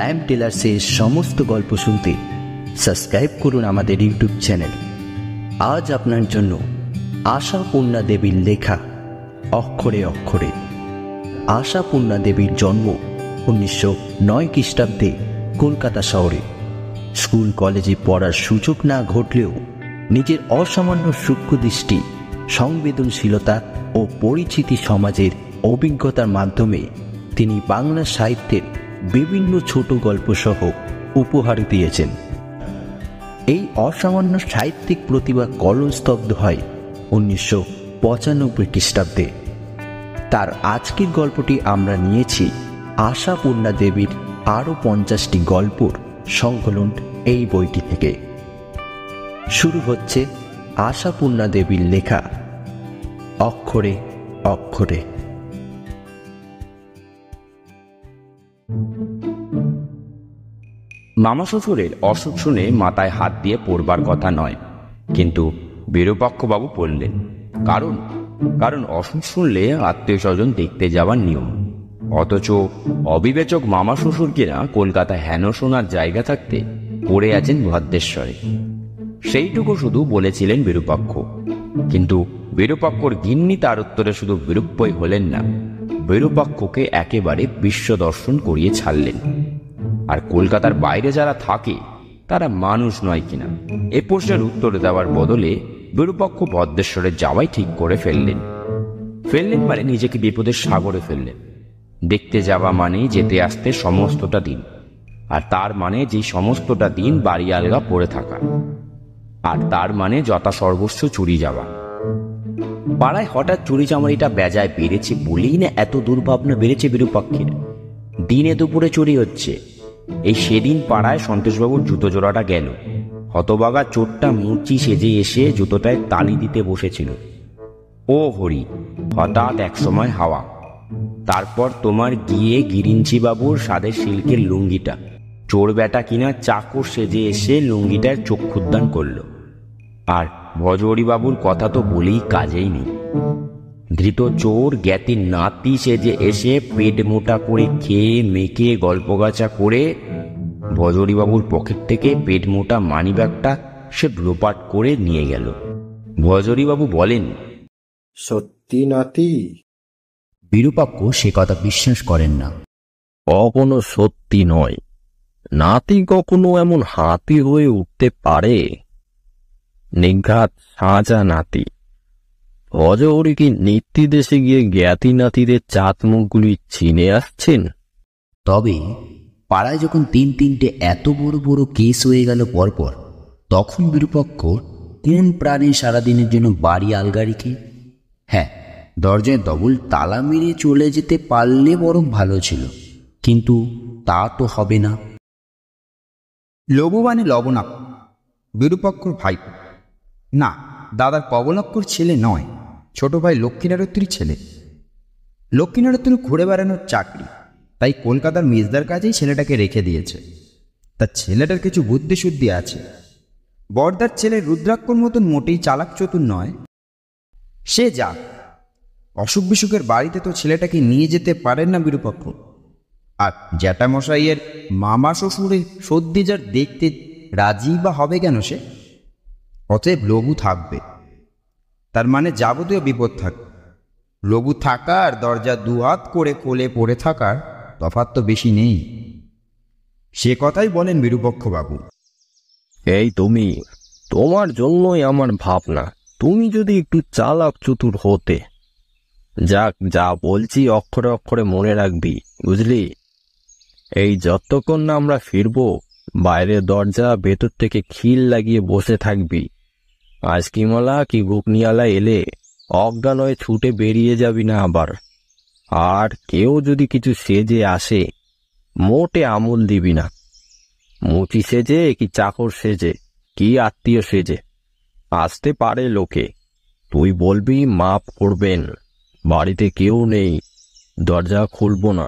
Time টেলার্সের সমস্ত গল্প শুনতে সাবস্ক্রাইব করুন আমাদের ইউটিউব চ্যানেল। আজ আপনার জন্য আশাপূর্ণা দেবীর লেখা অক্ষরে অক্ষরে। আশাপূর্ণা দেবীর জন্ম 1909 খ্রিস্টাব্দে কলকাতা শহরে। স্কুল কলেজে পড়ার সুযোগ না ঘটলেও নিজের অসামান্য সূক্ষ্ম দৃষ্টি, সংবেদনশীলতা ও পরিচিতি সমাজের অভিজ্ঞতার মাধ্যমে তিনি বাংলা সাহিত্যের বিভিন্ন ছোট গল্প সহ উপহার দিয়েছেন। এই অসামান্য সাহিত্যিক প্রতিভা কলমস্তব্ধ হয় 1995 খ্রিস্টাব্দে। তার আজকের গল্পটি আমরা নিয়েছি আশাপূর্ণা দেবীর আরও 50টি গল্পর সংকলন এই বইটি থেকে। শুরু হচ্ছে আশাপূর্ণা দেবীর লেখা অক্ষরে অক্ষরে। মামা শ্বশুরের অসুখ শুনে মাথায় হাত দিয়ে পড়বার কথা নয়, কিন্তু বিরূপাক্ষবাবু পড়লেন। কারণ অসুখ শুনলে আত্মীয় স্বজন দেখতে যাওয়ার নিয়ম। অথচ অবিবেচক মামা শ্বশুর কিনা কলকাতায় হেন শোনার জায়গা থাকতে পড়ে আছেন ভদ্রেশ্বরে। সেইটুকু শুধু বলেছিলেন বিরূপাক্ষ। কিন্তু বিরূপাক্ষর গিন্নি তার উত্তরে শুধু বিরূপই হলেন না, বিরূপাক্ষকে একেবারে বিশ্ব দর্শন করিয়ে ছাড়লেন। আর কলকাতার বাইরে যারা থাকে তারা মানুষ নয় কিনা এ প্রশ্নের উত্তর দেওয়ার বদলে বিরূপাক্ষ ভদ্রেশ্বরে যাওয়াই ঠিক করে ফেললেন মানে নিজেকে বিপদের সাগরে ফেললেন। দেখতে যাওয়া মানে যেতে আসতে সমস্তটা দিন, আর তার মানে যে সমস্তটা দিন বাড়ি আলগা পড়ে থাকা, আর তার মানে যথা সর্বস্ব চুরি যাওয়া। পাড়ায় হঠাৎ চুরি চামারিটা বেজায় বেড়েছে বলেই না এত দুর্ভাবনা বেড়েছে বিরূপাক্ষের। দিনে দুপুরে চুরি হচ্ছে। এই সেদিন পাড়ায় সন্তোষবাবুর জুতো জোড়াটা গেল। হতবাগা চোরটা মুচি সেজে এসে জুতোটায় তালি দিতে বসেছিল। ও হরি, হঠাৎ এক সময় হাওয়া। তারপর তোমার গিয়ে গিরিঞ্চি বাবুর সাদের সিল্কের লুঙ্গিটা, চোর বেটা কিনা চাকর সেজে এসে লুঙ্গিটার চক্ষুদান করল। আর ভজহরি বাবুর কথা তো বলেই কাজেই নেই। ধৃত চোর জ্ঞাতির নাতি সেজে এসে পেট মোটা করে খেয়ে মেখে গল্পগাছা করে ভজহরিবাবুর পকেট থেকে পেট মোটা মানিব্যাগটা সে লোপাট করে নিয়ে গেল। ভজহরিবাবু বলেন, সত্যি নাতি? বিরূপাক্ষ সে কথা বিশ্বাস করেন না। কখনো সত্যি নয়। নাতি কখনো এমন হাতি হয়ে উঠতে পারে? নিঘাত সাজা নাতি। ভজহরি কি নিত্যি দেশে গিয়ে জ্ঞাতি নাতিদের চাঁদ মুখগুলি চিনে আসছেন? তবে পাড়ায় যখন তিনটে এত বড় বড় কেস হয়ে গেল পরপর, তখন বিরূপাক্ষ কোন প্রাণে সারাদিনের জন্য বাড়ি আলগারিকে? হ্যাঁ, দরজায় ডবল তালা মেরে চলে যেতে পারলে বরং ভালো ছিল, কিন্তু তা তো হবে না। লবু মানে লবণাক্ষ, বিরূপাক্ষর ভাই না, দাদার কবলাক্ষর ছেলে নয়, ছোট ভাই লক্ষ্মীনারায়ণের ছেলে। লক্ষ্মীনারায়ণ ঘুরে বেড়ানোর চাকরি, তাই কলকাতার মেজদার কাজেই ছেলেটাকে রেখে দিয়েছে। তার ছেলেটার কিছু বুদ্ধি শুদ্ধি আছে। বর্দার ছেলে রুদ্রাক্ষর মতন মোটেই চালাক চতুর নয়। সে যাক, অসুখ বিসুখের বাড়িতে তো ছেলেটাকে নিয়ে যেতে পারেন না বিরূপাক্ষ। আর জ্যাঠামশাইয়ের মামা শ্বশুরের সর্দি যার দেখতে রাজি বা হবে কেন সে? অতএব লবু থাকবে, তার মানে যাবতীয় বিপদ থাকবে। লবু থাকা আর দরজা দুহাত করে কোলে পড়ে থাকার তফাৎ তো বেশি নেই। সে কথাই বলেন বিরূপাক্ষবাবু। এই তুমি, তোমার জন্যই আমার ভাবনা তুমি যদি একটু চালাক চতুর হতে। যাক, যা বলছি অক্ষরে অক্ষরে মনে রাখবি, বুঝলি? এই যতক্ষণ না আমরা ফিরবো, বাইরের দরজা ভেতর থেকে খিল লাগিয়ে বসে থাকবি। আইসক্রিমওয়ালা কি ঘুগনিওয়ালা এলে অজ্ঞান হয়ে ছুটে বেরিয়ে যাবি না আবার। আর কেউ যদি কিছু সেজে আসে, মোটে আমল দিবি না। মুচি সেজে কি চাকর সেজে কি আত্মীয় সেজে আসতে পারে লোকে, তুই বলবি মাপ করবেন, বাড়িতে কেউ নেই, দরজা খুলবো না।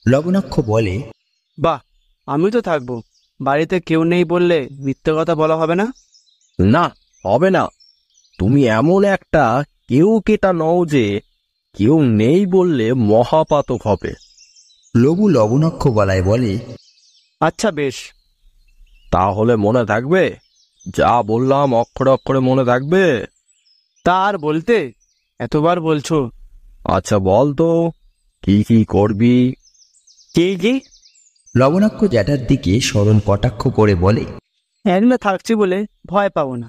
লবণাক্ষ বলে, বাহ, আমি তো থাকবো। বাড়িতে কেউ নেই বললে মিথ্যে কথা বলা হবে না? না, হবে না। তুমি এমন একটা কেউ কেটা নও যে কেউ নেই বললে মহাপাতক হবে। লবু লবণাক্ষ গলায় বলে, আচ্ছা বেশ। তাহলে মনে থাকবে? যা বললাম অক্ষরে অক্ষরে মনে থাকবে? তা আর বলতে, এতবার বলছো। আচ্ছা বল তো, কি কি করবি? কি? লবণাক্ষ জ্যাঠার দিকে সরল কটাক্ষ করে বলে, একলা থাকছি বলে ভয় পাবো না।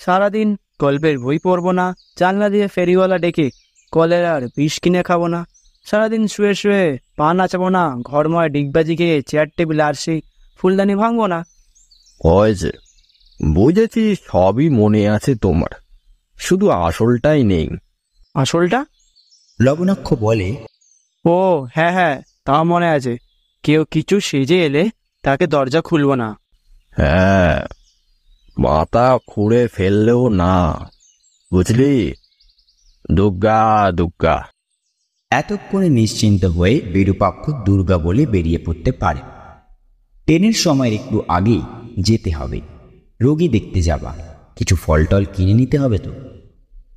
সারাদিন গল্পের বই পড়বো না, জানলা দিয়ে ফেরিওয়ালা ডেকে কলের আর বিষ কিনে খাবো না, সারাদিন শুয়ে শুয়ে পা নাচাবো না, ঘরময় ডিগবাজি খেয়ে চেয়ার টেবিল আর সেই ফুলদানি ভাঙবো না। হয়েছে, বুঝেছি, সবই মনে আছে তোমার, শুধু আসলটাই নেই। আসলটা? লবণাক্ষ বলে, ও হ্যাঁ, তা মনে আছে। কেউ কিছু সেজে এলে তাকে দরজা খুলবো না। হ্যাঁ, মাথা খুঁড়ে ফেললেও না, বুঝলি? দুর্গা দুর্গা। এতক্ষণে নিশ্চিন্ত হয়ে বিরূপাক্ষ দুর্গা বলে বেরিয়ে পড়তে পারে। ট্রেনের সময়ের একটু আগেই যেতে হবে, রোগী দেখতে যাবা, কিছু ফলটল কিনে নিতে হবে তো।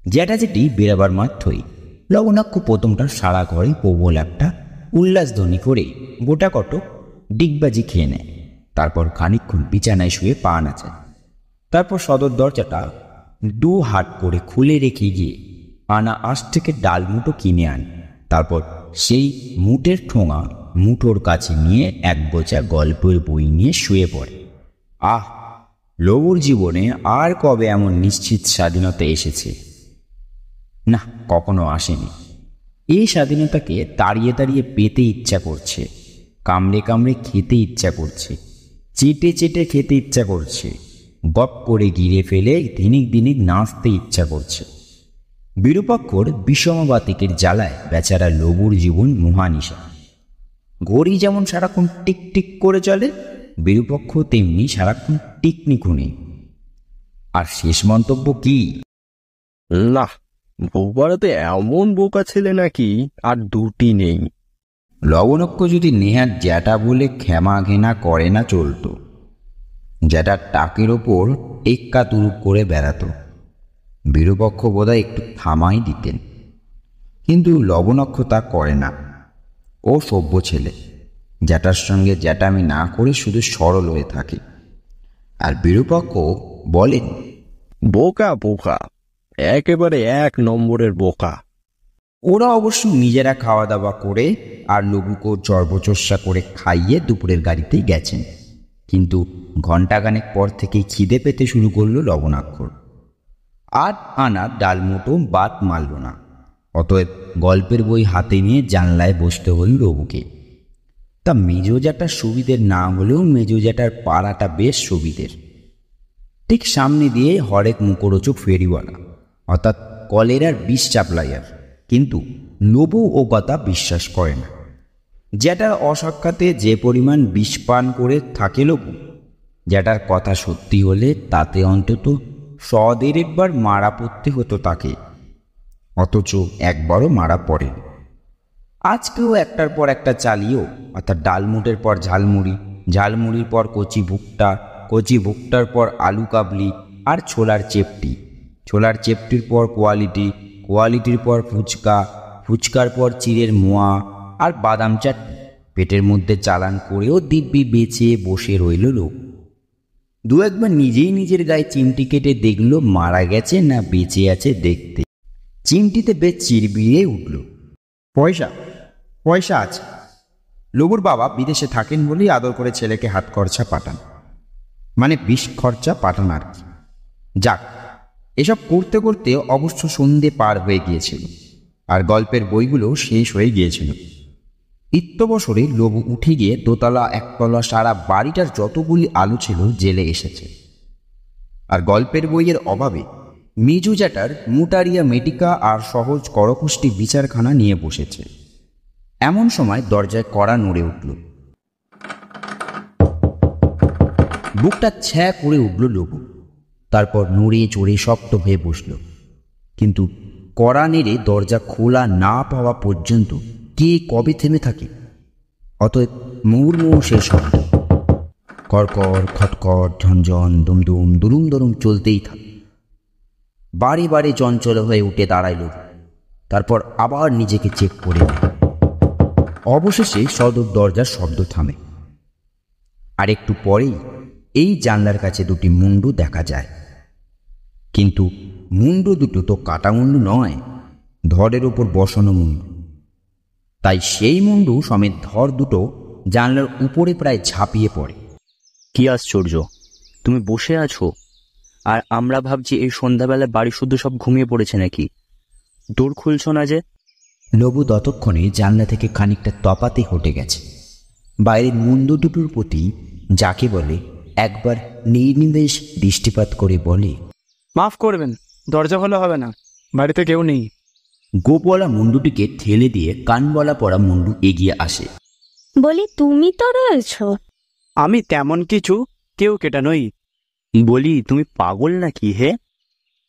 জ্যাঠা জেঠি বেরাবার মাত্রই লবণাক্ষ প্রথমটা সারা ঘরে প্রবল একটা উল্লাসধ্বনি করে গোটা কটক ডিগবাজি খেয়ে নেয়। তারপর খানিকক্ষণ বিছানায় শুয়ে পা নাচায়। তারপর সদর দরজাটা দু হাত করে খুলে রেখে গিয়ে আনা আশ থেকে ডাল মুঠো কিনে আনে। তারপর সেই মুঠের ঠোঙা মুঠোর কাছে নিয়ে এক বোঝা গল্পের বই নিয়ে শুয়ে পড়ে। আহ, লবুর জীবনে আর কবে এমন নিশ্চিত স্বাধীনতা এসেছে? না, কখনো আসেনি। এই স্বাধীনতাকে তাড়িয়ে তাড়িয়ে পেতে ইচ্ছা করছে, কামড়ে কামড়ে খেতে ইচ্ছা করছে, চেটে চেটে খেতে ইচ্ছা করছে, গপ করে গিরে ফেলে দিনিক দিনিক নাচতে ইচ্ছা করছে। বিরূপাক্ষর বিষমবাতিকের জ্বালায় বেচারা লবুর জীবন মহানিশা। ঘড়ি যেমন সারাক্ষণ টিক টিক করে চলে, বিরূপক্ষ তেমনি সারাক্ষণ টিকনিকুনি। আর শেষ মন্তব্য কি? না, বউপাড়াতে এমন বোকা ছেলে নাকি আর দুটি নেই। লবণাক্ষ যদি নেহার জ্যাটা বলে ক্ষমা ঘেনা করে না চলতো। জ্যাটার টাকের ওপর টেক্কা তুরুপ করে বেড়াতো, বিরূপক্ষ বোধহয় একটু থামাই দিতেন। কিন্তু লবণাক্ষ তা করে না। ও সভ্য ছেলে, জ্যাটার সঙ্গে জ্যাটামি না করে শুধু সরল হয়ে থাকে। আর বিরূপক্ষ বলেন, বোকা বোকা, একেবারে এক নম্বরের বোকা। ওরা অবশ্য নিজেরা খাওয়া দাওয়া করে আর লঘুকেও চর্বচর্ষা করে খাইয়ে দুপুরের গাড়িতেই গেছেন। কিন্তু ঘণ্টাখানেক পর থেকেই খিদে পেতে শুরু করলো লবণাক্ষর। আর আনার ডালমুটো বাদ মারল না। অতএব গল্পের বই হাতে নিয়ে জানলায় বসতে হল রঘুকে। তা মেজো জ্যাঠার সুবিধের না হলেও মেজো জ্যাঠার পাড়াটা বেশ সুবিধের। ঠিক সামনে দিয়ে হরেক মুখরোচক ফেরিওয়ালা, অর্থাৎ কলেরার বিষ চাপলাইয়ার। কিন্তু লবু ও কথা বিশ্বাস করে না। জ্যাঠার অসাক্ষাতে যে পরিমাণ বিষ পান করে থাকে লবু, জ্যাঠার কথা সত্যি হলে তাতে অন্তত 100-150 মারা পড়তে হতো তাকে, অথচ একবারও মারা পড়ে। আজকেও একটার পর একটা চালিয়েও, অর্থাৎ ডালমুটের পর ঝালমুড়ি, ঝালমুড়ির পর কচি ভুট্টা, কচি ভুট্টার পর আলু কাবলি আর ছোলার চেপটি, ছোলার চেপটির পর কোয়ালিটি, কোয়ালিটির পর ফুচকা, ফুচকার পর চিড়ের মোয়া আর বাদাম চাটনি পেটের মধ্যে চালান করেও দিব্যি বেঁচে বসে রইল লোক। দু একবার নিজেই নিজের গায়ে চিমটি কেটে দেখল মারা গেছে না বেঁচে আছে দেখতে। চিমটিতে বেশ চিরবিড়ে উঠল। পয়সা পয়সা আছে। লবুর বাবা বিদেশে থাকেন বলেই আদর করে ছেলেকে হাত খরচা পাঠান, মানে বিষ খরচা পাঠান আর কি। যাক, এসব করতে করতে অবশ্য সন্ধে পার হয়ে গিয়েছিল, আর গল্পের বইগুলো শেষ হয়ে গিয়েছিল। ইত্যবসরে লবু উঠে গিয়ে দোতলা একতলা সারা বাড়িটার যতগুলি আলো ছিল জেলে এসেছে। আর গল্পের বইয়ের অভাবে মেজু জ্যাঠার মুটারিয়া মেটিকা আর সহজ করকুষ্টি বিচারখানা নিয়ে বসেছে। এমন সময় দরজায় কড়া নড়ে উঠল। বুকটা ছ্যা করে উঠল লবু। তারপর নড়ে চড়ে শক্ত হয়ে বসল। কিন্তু কড়া নেড়ে দরজা খোলা না পাওয়া পর্যন্ত কে কবে থেমে থাকে? অতএব মুহুর্মুহু সে শব্দ কড়কড় খটখট ঝনঝন দুমদুম দুরুম দরুম চলতেই থাকে। বারে বারে চঞ্চল হয়ে উঠে দাঁড়াইল। তারপর আবার নিজেকে চেক করে নেয়। অবশেষে সদর দরজার শব্দ থামে। আর একটু পরেই এই জানলার কাছে দুটি মুন্ডু দেখা যায়। কিন্তু মুন্ডু দুটো তো কাটা মুন্ডু নয়, ধরের ওপর বসানো মুন্ডু। তাই সেই মুন্ডু সমেত ধর দুটো জানলার উপরে প্রায় ঝাঁপিয়ে পড়ে। কি আশ্চর্য, তুমি বসে আছো আর আমরা ভাবছি এই সন্ধ্যাবেলায় বাড়ি শুদ্ধ সব ঘুমিয়ে পড়েছে নাকি। দৌড় খুলছ না যে? লবু ততক্ষণে জানলা থেকে খানিকটা তফাতে হটে গেছে। বাইরের মুন্ডু দুটোর প্রতি যাকে বলে একবার নির্নিমেষ দৃষ্টিপাত করে বলে, মাফ করবেন, দরজা খোলা হবে না, বাড়িতে কেউ নেই। গোপওয়ালা মুন্ডুটিকে ঠেলে দিয়ে কানবলা পড়া মুন্ডু এগিয়ে আসে। বলি তুমি তো রয়েছো। আমি তেমন কিছু কেউ কেটা নই। বলি তুমি পাগল নাকি হে?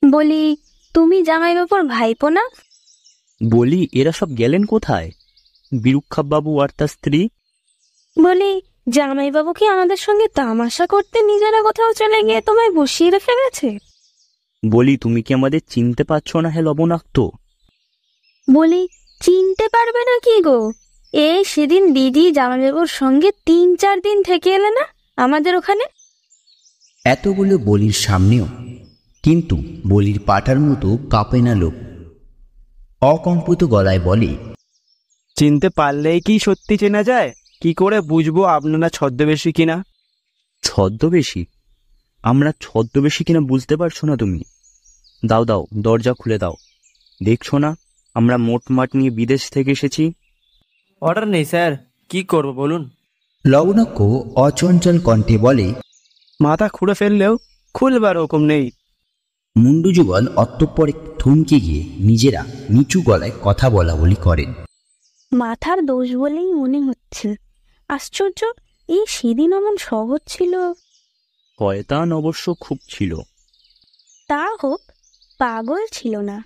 বলি তুমি জামাইবাবুর ভাইপো না? বলি এরা সব গেলেন কোথায়? বিরুক্ষাবাবু আর তার স্ত্রী? বলি জামাইবাবু কি আমাদের সঙ্গে তামাশা করতে নিজেরা কোথাও চলে গিয়ে তোমায় বসিয়ে রেখে গেছে? বলি তুমি কি আমাদের চিনতে পারছো না হে লবণাক্ত? বলি চিনতে পারবে না কি গো? এই সেদিন দিদি জামাইবাবুর সঙ্গে 3-4 দিন থেকে এলে না আমাদের ওখানে। এতগুলো বলির সামনেও কিন্তু বলির পাটার মতো কাঁপে না লোক। অকম্পিত গলায় বলে, চিনতে পারলেই কি সত্যি চেনা যায়? কি করে বুঝবো আপনারা ছদ্মবেশী কিনা? ছদ্মবেশী? আমরা ছদ্মবেশী কিনা বুঝতে পারছো না তুমি? দাও দাও, দরজা খুলে দাও। দেখছো না আমরা মোটমাট নিয়ে বিদেশ থেকে এসেছি। অর্ডার নেই স্যার, কি করব বলুন? লবণাক্ষ অচঞ্চল কণ্ঠে বলে, মাথা খুঁড়ে ফেললেও খুলবার হুকুম নেই। মুন্ডু যুগল অতঃপরে থমকে গিয়ে নিজেরা নিচু গলায় কথা বলা বলি করেন। মাথার দোষ বলেই মনে হচ্ছে। আশ্চর্য, এই সেদিন এমন সহজ ছিল। শয়তান অবশ্য খুব ছিল, তা হোক, পাগল ছিল না।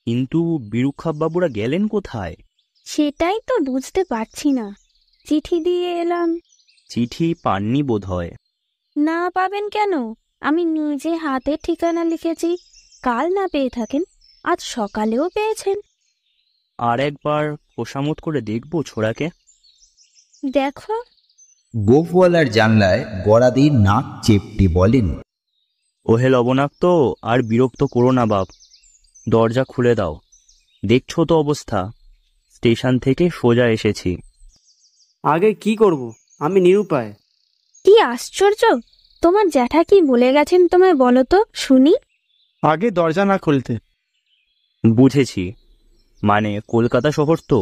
কিন্তু বিরুক্ষাবাবুরা গেলেন কোথায়? সেটাই তো বুঝতে পারছি না। চিঠি দিয়ে এলাম। চিঠি পাননি বোধ হয়। না পাবেন কেন? আমি নিজে হাতে ঠিকানা লিখেছি। কাল না পেয়ে থাকেন, আজ সকালেও পেয়েছেন। আর একবার খোসামত করে দেখবো ছোড়াকে। দেখো। গোফওয়ালার জানলায় গড়াদের নাক চেপটে বলেন, ওহে লবণাক্ত, আর বিরক্ত করো না বাপ, দরজা খুলে দাও। দেখছো তো অবস্থা, স্টেশন থেকে সোজা এসেছি। আগে কি করব? আমি নিরুপায়। কি আশ্চর্য, তোমার জ্যাঠা কি বলে গেছেন তোমায় বলো তো শুনি। আগে দরজা না খুলতে। বুঝেছি, মানে কলকাতা শহর তো,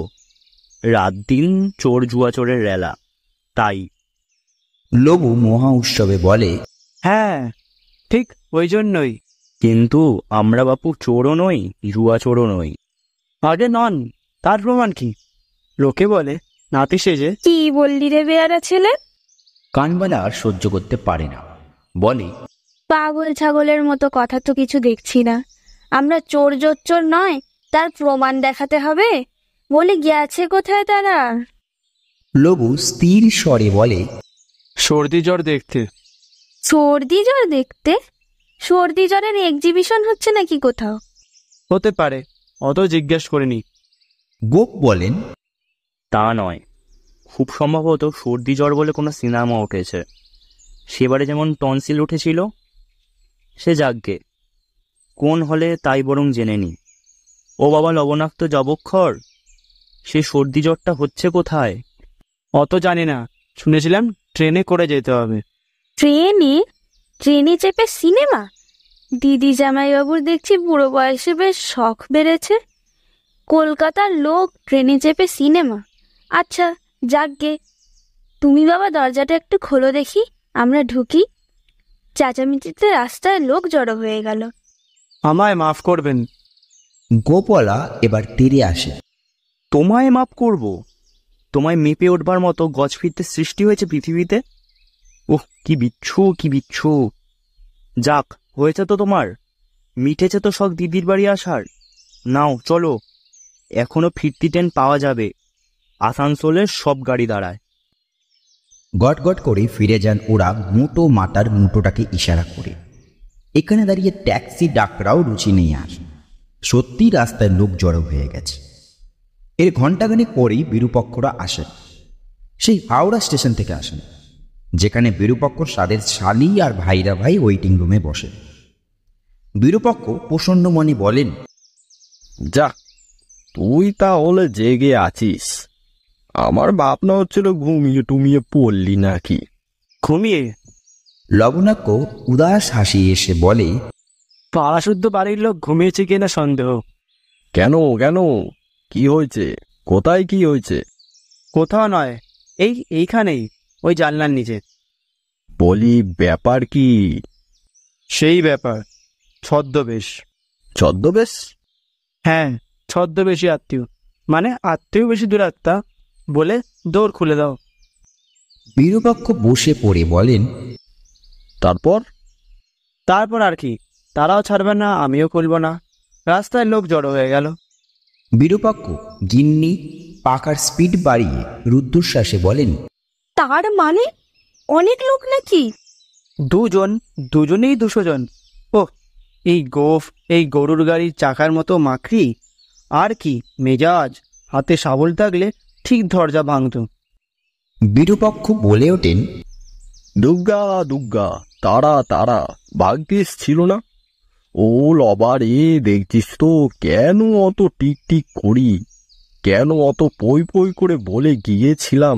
রাত দিন চোর জুয়াচোরের রেলা, তাই। লবু মহা উৎসবে বলে, হ্যাঁ ঠিক ওই জন্যই। কিন্তু আমরা বাপু চোরও নই, জুয়াচোরও নই। আগে নন, তার প্রমাণ কি? লোকে বলে নাতি সেজে। কি বললি রে বেয়ারা ছেলে? কানবালা আর সহ্য করতে পারে না, বলে, পাগল ছাগলের মতো কথা তো কিছু দেখছি না। আমরা চোর জোচ্চোর নয়, তার প্রমাণ দেখাতে হবে। বলে গেছে কোথায় তারা? লবু স্থির স্বরে বলে, সর্দি জ্বর দেখতে। সর্দি জ্বর দেখতে? সর্দি জ্বরের এক্সিবিশন হচ্ছে নাকি কোথাও? হতে পারে, অত জিজ্ঞেস করিনি। গোপ বলেন, তা নয়, খুব সম্ভবত সর্দি জ্বর বলে কোনো সিনেমা উঠেছে। সেবারে যেমন টনসিল উঠেছিল, সে যাগ্গে কোন হলে তাই বরং জেনে নি। ও বাবা লবণাক্ত জবক্ষর, সে সর্দি জ্বরটা হচ্ছে কোথায়? অত জানি না, শুনেছিলাম ট্রেনে করে যেতে হবে। ট্রেনে? ট্রেনে চেপে সিনেমা? দিদি জামাইবাবুর দেখছি বুড়ো বয়সে বেশ শখ বেড়েছে। কলকাতার লোক ট্রেনে চেপে সিনেমা? আচ্ছা যাকগে, তুমি বাবা দরজাটা একটু খোলো দেখি, আমরা ঢুকি। চেঁচামেচিতে রাস্তায় লোক জড়ো হয়ে গেল। আমায় মাফ করবেন। গোপওয়ালা এবার তেরে আসে। তোমায় মাপ করব? তোমায় মেপে উঠবার মতো গজ ফিরতে সৃষ্টি হয়েছে পৃথিবীতে? ওহ কি বিচ্ছু, কি বিচ্ছু! যাক, হয়েছে তো তোমার, মিটেছে তো শখ দিদির বাড়ি আসার। নাও চলো, এখনো ফিরতি ট্রেন পাওয়া যাবে, আসানসোলের সব গাড়ি দাঁড়ায়। গট গট করে ফিরে যান ওরা মোটো মাতার মুটোটাকে ইশারা করে। এখানে দাঁড়িয়ে ট্যাক্সি ডাকরাও রুচি নেই আর। সত্যি রাস্তায় লোক জড়ো হয়ে গেছে। এর ঘণ্টাখানেক পরেই বিরুপক্ষরা আসেন। সেই হাওড়া স্টেশন থেকে আসেন। যেখানে বিরূপক্ষ তাদের শালি আর ভাইরা ভাই ওয়েটিং রুমে বসে। বিরূপক্ষ প্রসন্ন মনে বলেন, যা, তুই তাহলে জেগে আছিস। আমার ভাবনা হচ্ছিল ঘুমিয়ে টুমিয়ে পড়লি নাকি। ঘুমিয়ে? লবণাক্ষ উদাস হাসি এসে বলে, পাড়াশুদ্ধ বাড়ির লোক ঘুমিয়েছে কিনা সন্দেহ। কেন কেন, কি হয়েছে? কোথায় কি হয়েছে? কোথাও নয়, এইখানেই, ওই জানলার নিচে। বলি, ব্যাপার কি? সেই ব্যাপার, ছদ্মবেশ। ছদ্মবেশ? হ্যাঁ, ছদ্মবেশী আত্মীয়, মানে আত্মীয় বেশি দূরাত্মা বলে দৌড় খুলে দাও। বিরূপক্ষ বসে পড়ে বলেন, তারপর আর কি, তারাও ছাড়বে না, আমিও খুলব না। রাস্তায় লোক জড়ো হয়ে গেল। বিরূপক্ষ গিন্নি পাখার স্পিড বাড়িয়ে রুদ্ধশ্বাসে বলেন, তার মানে অনেক লোক নাকি? দুজনেই 200 জন। ওহ, এই গোফ, এই গরুর গাড়ির চাকার মতো মাকড়ি, আর কি মেজাজ, হাতে শাবল থাকলে ঠিক দরজা ভাঙত। বিরূপক্ষ বলে ওঠেন, দুর্গা দুর্গা, তারা তারা, ভাগ্যিস ছিল না। ও লবারে, দেখছিস তো কেন অত টিকটিক করি, কেন অত পই পই করে বলে গিয়েছিলাম।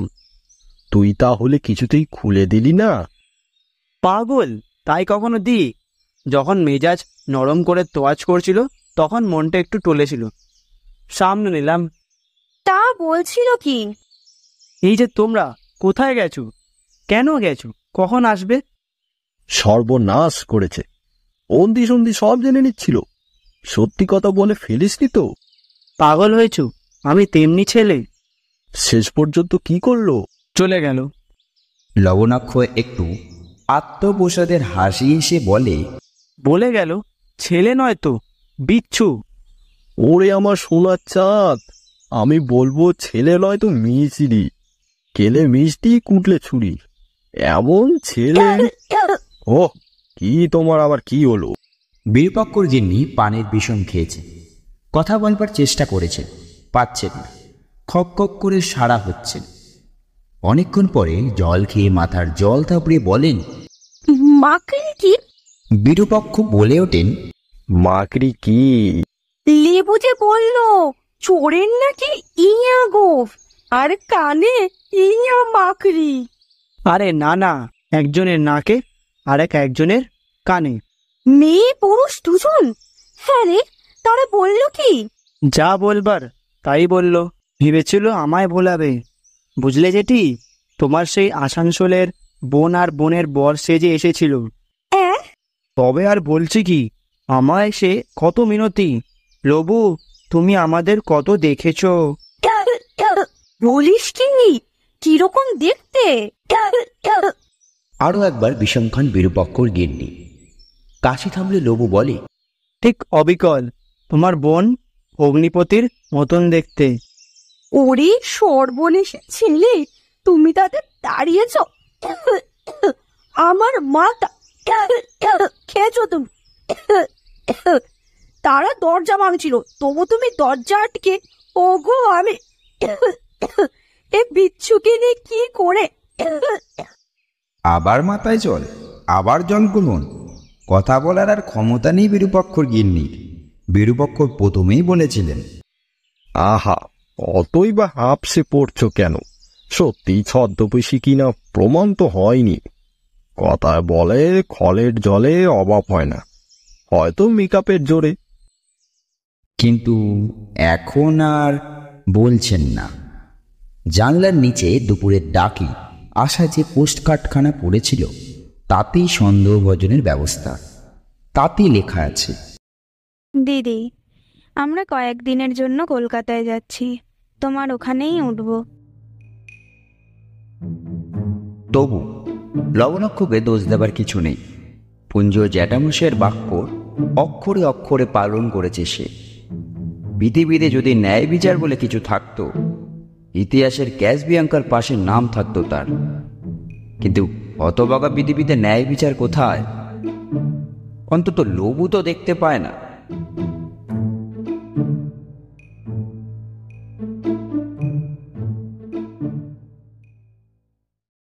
তুই তাহলে কিছুতেই খুলে দিলি না? পাগল, তাই কখনো দি? যখন মেজাজ নরম করে তোয়াজ করছিল তখন মনটা একটু টলেছিল, সামনে নিলাম। তা বলছিল কি? এই যে তোমরা কোথায় গেছো, কেন গেছো, কখন আসবে? সর্বনাশ করেছে, অন্দি সন্ধি সব জেনে নিচ্ছিল। সত্যি কথা বলে ফেলিসনি তো? পাগল হয়েছো? আমি তেমনি ছেলে। শেষ পর্যন্ত কি করলো? চলে গেল। লবণাক্ষ একটু আত্মপ্রসাদের হাসি এসে বলে গেল, ছেলে নয় তো, বিচ্ছু। ওরে আমার সোনার চাঁদ, আমি বলবো ছেলে নয় তো মিষ্টি, কেলে মিষ্টি কুটলে ছুরি, এমন ছেলে। ও, কি তোমার আবার কি হলো? বিরূপক্ষর গিন্নি পানের বিষম খেয়েছে, কথা বলবার চেষ্টা করেছে, পাচ্ছেন না, খক খক করে সাড়া হচ্ছেন। অনেকক্ষণ পরে জল খেয়ে মাথার জল থাপড়িয়ে বলেন, মাকড়ি কি? বিরূপক্ষ বলে ওঠেন, মাকড়ি কি? লেবু যে বললো চোরের নাকি ইয়া গোফ, আর কানে ইয়া মাকড়ি। আরে না না, একজনের নাকে আর একজনের কানে। মেয়ে পুরুষ দুজন? হ্যাঁ রে, তারা বললো কি? যা বলবার তাই বলল। ভেবেছিল আমায় ভোলাবে, বুঝলে জেঠি, তোমার সেই আসানসোলের বোন আর বোনের বর সেজে এসেছিল। তবে আর বলছি কি, আমায় সে কত মিনতি, লবু তুমি আমাদের কত দেখেছো। বলিস কি? কিরকম দেখতে? আরো একবার বিষম খান বিরূপক্ষর গিন্নি। কাশি থামলে লবু বলে, ঠিক অবিকল, তোমার বোন অগ্নিপতির মতন দেখতে। ওরে সর্বনেশে ছেলে, তুমি তাদের দাঁড়িয়েছ, আমার মাথা খেয়েছো তুমি। তারা দরজা ভাঙছিল, তবু তুমি দরজা আটকে। ওগো, আমি এ বিচ্ছুকে নিয়ে কি করে? আবার মাথায় জল, আবার জল গ্রহণ। কথা বলার আর ক্ষমতা নেই বিরূপক্ষর গিন্নির। বিরূপক্ষ প্রথমেই বলেছিলেন, আহা, অতই বা হাঁপসে পড়ছো কেন? সত্যি ছদ্মবেশী কিনা প্রমাণ তো হয়নি। কথায় বলে খলের জলে অভাব হয় না, হয়তো মেকআপের জোরে। কিন্তু এখন আর বলছেন না। জানলার নিচে দুপুরের ডাকি আসা যে পোস্ট কার্ডখানা পড়েছিল তাতেই সন্দেহভাজনের ব্যবস্থা, তাতেই লেখা আছে, দিদি, আমরা কয়েকদিনের জন্য কলকাতায় যাচ্ছি, তোমার ওখানেই উঠব। তবু লবণাক্ষকে দোষ দেবার কিছু নেই। পুঞ্জ জ্যাঠামশাইয়ের বাক্য অক্ষরে অক্ষরে পালন করেছে সে। পৃথিবীতে যদি ন্যায় বিচার বলে কিছু থাকতো, ইতিহাসের ক্যাসবিয়াঙ্কার পাশে নাম থাকতো তার। কিন্তু হতভাগা পৃথিবীতে ন্যায় বিচার কোথায়? অন্তত লবু তো দেখতে পায় না।